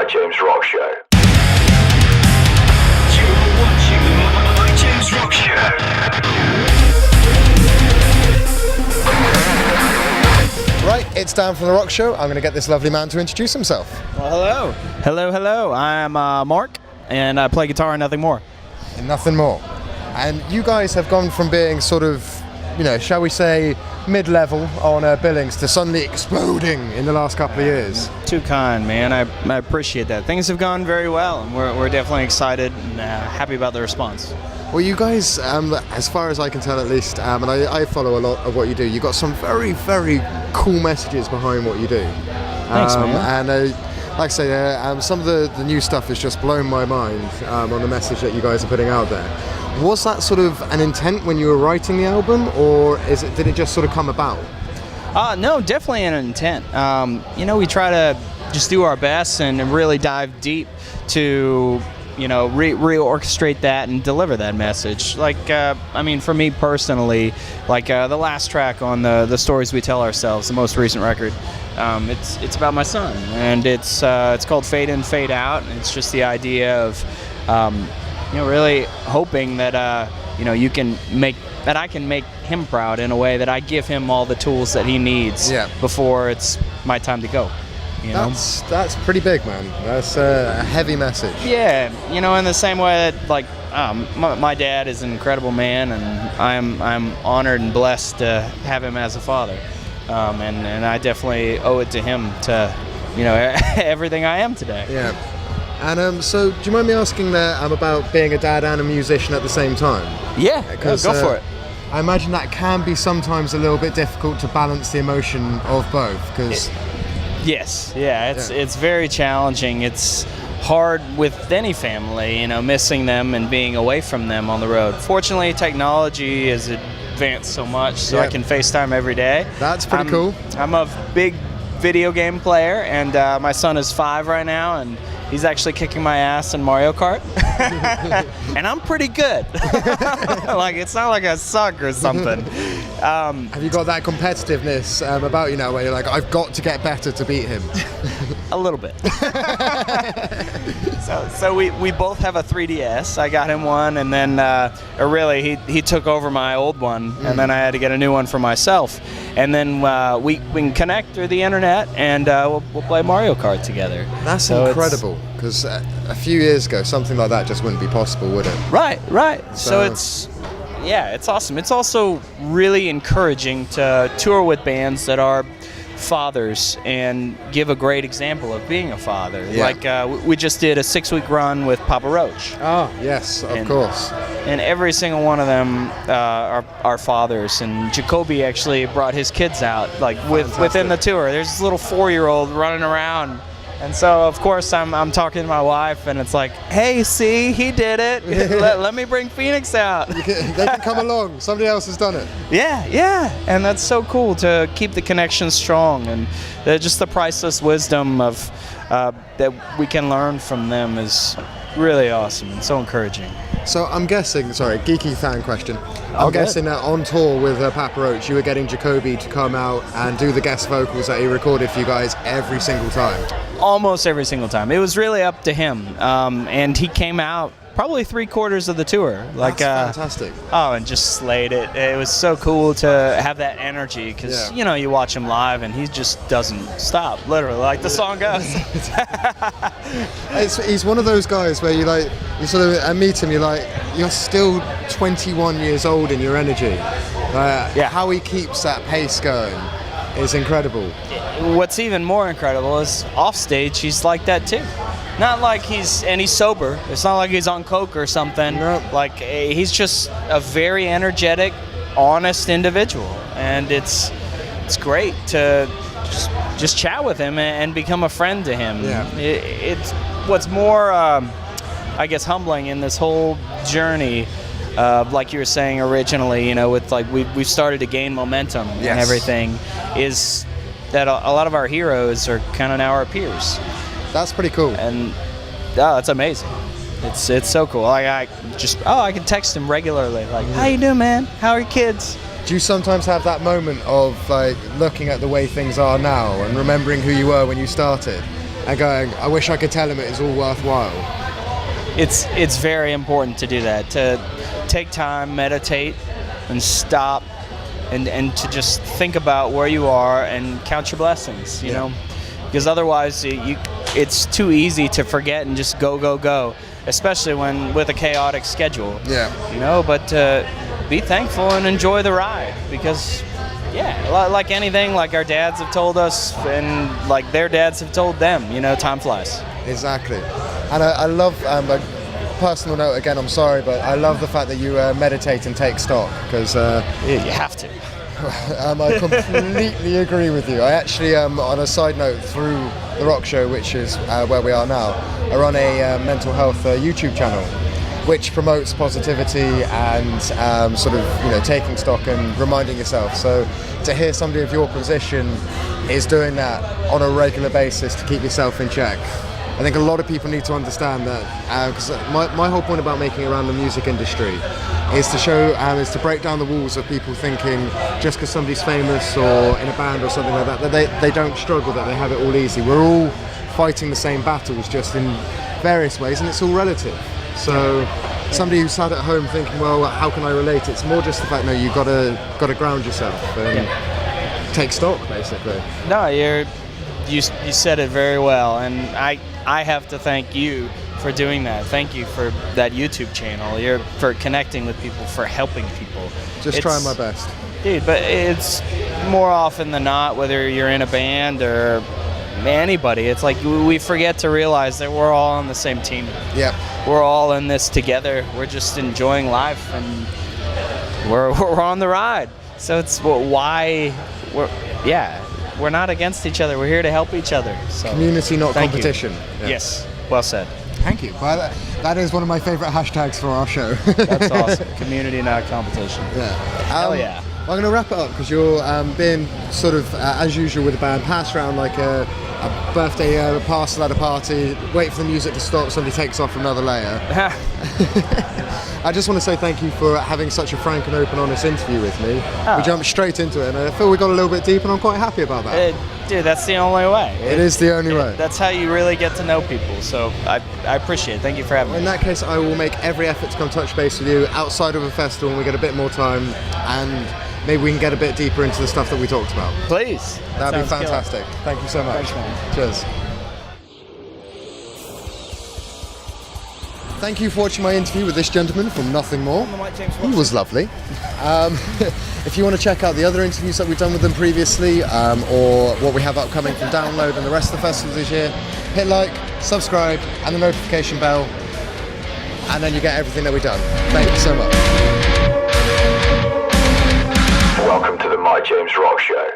James Rock Show. You're watching the My James Rock Show. Right, it's Dan from The Rock Show. I'm going to get this lovely man to introduce himself. Well, hello. I'm Mark, and I play guitar and nothing more. And nothing more. And you guys have gone from being sort of, shall we say, mid-level on Billings to suddenly exploding in the last couple of years. Too kind, man. I appreciate that. Things have gone very well, and we're definitely excited and happy about the response. Well, you guys, as far as I can tell at least, and I follow a lot of what you do, you've got some very, very cool messages behind what you do. Thanks, man. And like I say, some of the new stuff has just blown my mind on the message that you guys are putting out there. Was that sort of an intent when you were writing the album, or did it just sort of come about? No, definitely an intent. We try to just do our best and really dive deep to reorchestrate that and deliver that message. For me personally, the last track on the Stories We Tell Ourselves, the most recent record, it's about my son, and it's called Fade In, Fade Out, and it's just the idea of really hoping that I can make him proud in a way that I give him all the tools that he needs before it's my time to go. That's pretty big, man. That's a heavy message. Yeah, in the same way that my dad is an incredible man, and I'm honored and blessed to have him as a father, and I definitely owe it to him to everything I am today. Yeah. And so, do you mind me asking about being a dad and a musician at the same time? Yeah, go for it. I imagine that can be sometimes a little bit difficult to balance the emotion of both, because. Yes, it's very challenging. It's hard with any family, missing them and being away from them on the road. Fortunately, technology has advanced so much, so I can FaceTime every day. That's pretty cool. I'm a big video game player, and my son is 5 right now, and he's actually kicking my ass in Mario Kart. And I'm pretty good. It's not like I suck or something. Have you got that competitiveness about you now where you're like, I've got to get better to beat him? A little bit. So we both have a 3DS. I got him one, and then he took over my old one, and then I had to get a new one for myself. And then we can connect through the internet, and we'll play Mario Kart together. That's incredible, because a few years ago, something like that just wouldn't be possible, would it? Right. So it's awesome. It's also really encouraging to tour with bands that are fathers and give a great example of being a father. Yeah. We just did a 6-week run with Papa Roach. Oh, yes, of course. And every single one of them are fathers. And Jacoby actually brought his kids out, within the tour. There's this little 4-year-old running around. And so, of course, I'm talking to my wife, and it's like, hey, see, he did it. Let me bring Phoenix out. They can come along. Somebody else has done it. Yeah. And that's so cool to keep the connection strong. And just the priceless wisdom of that we can learn from them is really awesome and so encouraging. So I'm guessing, geeky fan question. I'm guessing that on tour with Papa Roach, you were getting Jacoby to come out and do the guest vocals that he recorded for you guys every single time. Almost every single time. It was really up to him. And he came out probably 3/4 of the tour. That's fantastic. And just slayed it. It was so cool to have that energy because, you watch him live and he just doesn't stop, literally, like the song goes. He's one of those guys where you sort of meet him, you're still 21 years old in your energy. How he keeps that pace going is incredible. What's even more incredible is off stage, he's like that too. Not like he's sober. It's not like he's on coke or something. No. He's just a very energetic, honest individual, and it's great to just chat with him and become a friend to him. Yeah. It's what's more, humbling in this whole journey. Like you were saying originally, with we've started to gain momentum and everything, is that a lot of our heroes are kind of now our peers. That's pretty cool. And it's amazing. It's so cool. I can text him regularly, how you doing, man? How are your kids? Do you sometimes have that moment of looking at the way things are now and remembering who you were when you started? and going, I wish I could tell him it is all worthwhile. It's very important to do that, to take time, meditate, and stop, and to just think about where you are and count your blessings, you know, because otherwise it's too easy to forget and just go, especially when with a chaotic schedule. Yeah. You know, but be thankful and enjoy the ride, because like anything, like our dads have told us and like their dads have told them, you know, time flies. Exactly. And I love, a personal note again, I'm sorry, but I love the fact that you meditate and take stock, because You have to. I completely agree with you. I actually, on a side note, through the Rock Show, which is where we are now, I run a mental health YouTube channel, which promotes positivity and sort of, you know, taking stock and reminding yourself. So to hear somebody of your position is doing that on a regular basis to keep yourself in check, I think a lot of people need to understand that, because my whole point about making it around the music industry is to show, is to break down the walls of people thinking just because somebody's famous or in a band or something like that they don't struggle, that they have it all easy. We're all fighting the same battles, just in various ways, and it's all relative. So somebody who's sat at home thinking, well, how can I relate? It's more just the fact, no, you've got to ground yourself and take stock, basically. No, you said it very well, and I have to thank you for doing that. Thank you for that YouTube channel. You're for connecting with people, for helping people. Just trying my best. Dude, but it's more often than not, whether you're in a band or anybody, it's like we forget to realize that we're all on the same team. Yep. We're all in this together. We're just enjoying life, and we're on the ride. So it's why we're not against each other. We're here to help each other. So Community, not thank competition. you. Yeah. Yes, well said. Thank you. Well, that is one of my favorite hashtags for our show. That's awesome. Community, not competition. Yeah. Hell yeah. I'm going to wrap it up, because you're being sort of, as usual with the band, passed around like a birthday parcel at a party, wait for the music to stop, somebody takes off another layer. I just want to say thank you for having such a frank and open, honest interview with me. We jumped straight into it, and I feel we got a little bit deep, and I'm quite happy about that. Dude, that's the only way. It is the only way. That's how you really get to know people, so I appreciate it. Thank you for having me. In that case, I will make every effort to come touch base with you outside of a festival when we get a bit more time, and maybe we can get a bit deeper into the stuff that we talked about. Please. That'd be fantastic. Killer. Thank you so much. Thanks, man. Cheers. Thank you for watching my interview with this gentleman from Nothing More. He was lovely. If you want to check out the other interviews that we've done with them previously, or what we have upcoming from Download and the rest of the festival this year, hit like, subscribe, and the notification bell, and then you get everything that we've done. Thank you so much. Welcome to the My James Rock Show.